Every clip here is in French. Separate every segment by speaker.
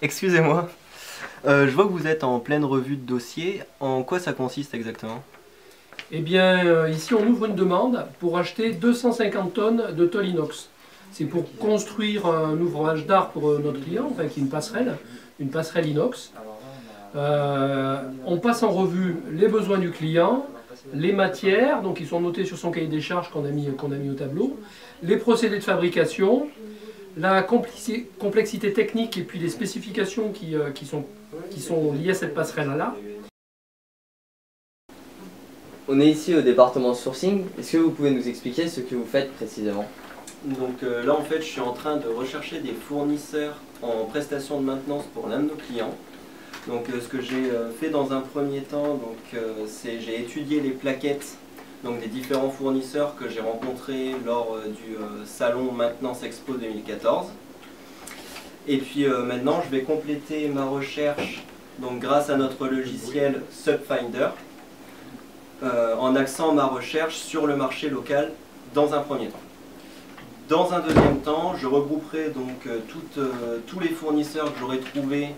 Speaker 1: Excusez-moi. Je vois que vous êtes en pleine revue de dossier. En quoi ça consiste exactement?
Speaker 2: Eh bien, ici on ouvre une demande pour acheter 250 tonnes de tôle inox. C'est pour construire un ouvrage d'art pour notre client, enfin qui est une passerelle inox. On passe en revue les besoins du client, les matières, donc ils sont notés sur son cahier des charges qu'on a mis au tableau, les procédés de fabrication, la complexité technique et puis les spécifications qui sont liées à cette passerelle-là.
Speaker 3: On est ici au département sourcing. Est-ce que vous pouvez nous expliquer ce que vous faites précisément?
Speaker 1: Donc là en fait je suis en train de rechercher des fournisseurs en prestation de maintenance pour l'un de nos clients. Donc ce que j'ai fait dans un premier temps, c'est j'ai étudié les plaquettes des différents fournisseurs que j'ai rencontrés lors du salon Maintenance Expo 2014. Et puis maintenant je vais compléter ma recherche grâce à notre logiciel Subfinder en axant ma recherche sur le marché local dans un premier temps. Dans un deuxième temps, je regrouperai tous les fournisseurs que j'aurai trouvés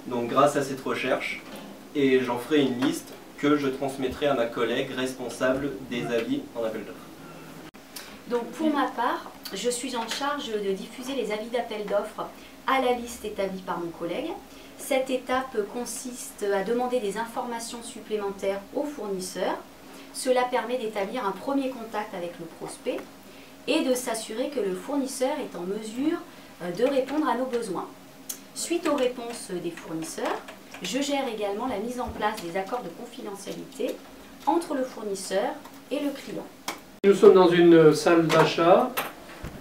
Speaker 1: grâce à cette recherche et j'en ferai une liste que je transmettrai à ma collègue responsable des avis en appel d'offres.
Speaker 4: Donc pour ma part, je suis en charge de diffuser les avis d'appel d'offres à la liste établie par mon collègue. Cette étape consiste à demander des informations supplémentaires aux fournisseurs. Cela permet d'établir un premier contact avec le prospect et de s'assurer que le fournisseur est en mesure de répondre à nos besoins. Suite aux réponses des fournisseurs, je gère également la mise en place des accords de confidentialité entre le fournisseur et le client.
Speaker 2: Nous sommes dans une salle d'achat.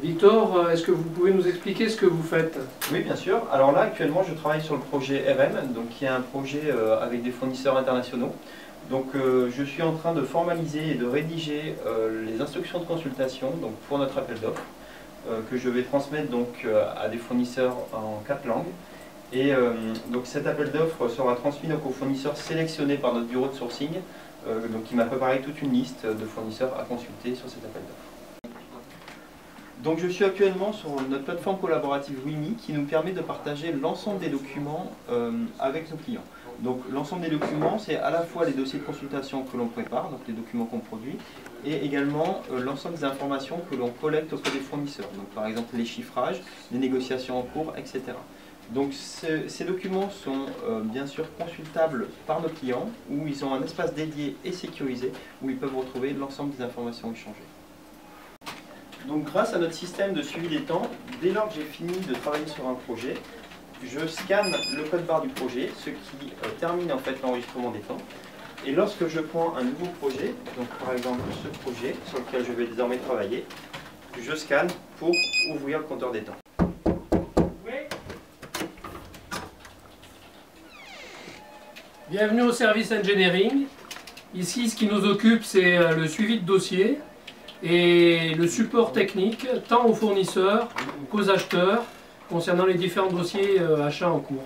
Speaker 2: Victor, est-ce que vous pouvez nous expliquer ce que vous faites?
Speaker 5: Oui, bien sûr. Alors là, actuellement, je travaille sur le projet RM, qui est un projet avec des fournisseurs internationaux. Donc, je suis en train de formaliser et de rédiger les instructions de consultation pour notre appel d'offres, que je vais transmettre à des fournisseurs en 4 langues. Et cet appel d'offres sera transmis aux fournisseurs sélectionnés par notre bureau de sourcing, qui m'a préparé toute une liste de fournisseurs à consulter sur cet appel d'offres. Donc je suis actuellement sur notre plateforme collaborative WIMI qui nous permet de partager l'ensemble des documents avec nos clients. Donc l'ensemble des documents, c'est à la fois les dossiers de consultation que l'on prépare, donc les documents qu'on produit, et également l'ensemble des informations que l'on collecte auprès des fournisseurs. Donc par exemple les chiffrages, les négociations en cours, etc. Donc ces documents sont bien sûr consultables par nos clients, où ils ont un espace dédié et sécurisé, où ils peuvent retrouver l'ensemble des informations échangées. Donc grâce à notre système de suivi des temps, dès lors que j'ai fini de travailler sur un projet, je scanne le code barre du projet, ce qui termine en fait l'enregistrement des temps. Et lorsque je prends un nouveau projet, donc par exemple ce projet sur lequel je vais désormais travailler, je scanne pour ouvrir le compteur des temps.
Speaker 2: Bienvenue au service engineering. Ici, ce qui nous occupe, c'est le suivi de dossier et le support technique, tant aux fournisseurs qu'aux acheteurs, concernant les différents dossiers achats en cours.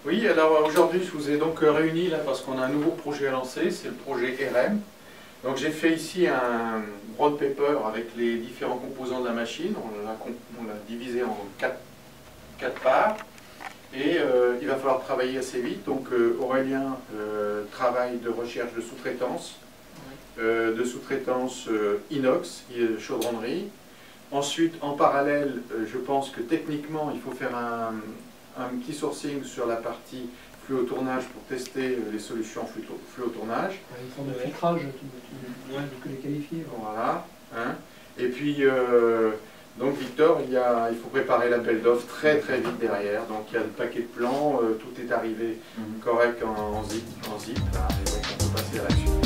Speaker 6: Oui, alors aujourd'hui je vous ai donc réunis là parce qu'on a un nouveau projet à lancer, c'est le projet RM. Donc j'ai fait ici un broad paper avec les différents composants de la machine, on l'a divisé en 4 parts. Et il va falloir travailler assez vite, donc Aurélien travaille de recherche de sous-traitance, inox, chaudronnerie. Ensuite, en parallèle, je pense que techniquement, il faut faire un petit sourcing sur la partie flux au tournage pour tester les solutions flux au tournage.
Speaker 2: Une forme de filtrage, tu peux les qualifier.
Speaker 6: Voilà. Hein. Et puis, donc Victor, il faut préparer l'appel d'offres très vite derrière. Donc il y a le paquet de plans, tout est arrivé correct en zip. Là, et donc on peut passer à l'action.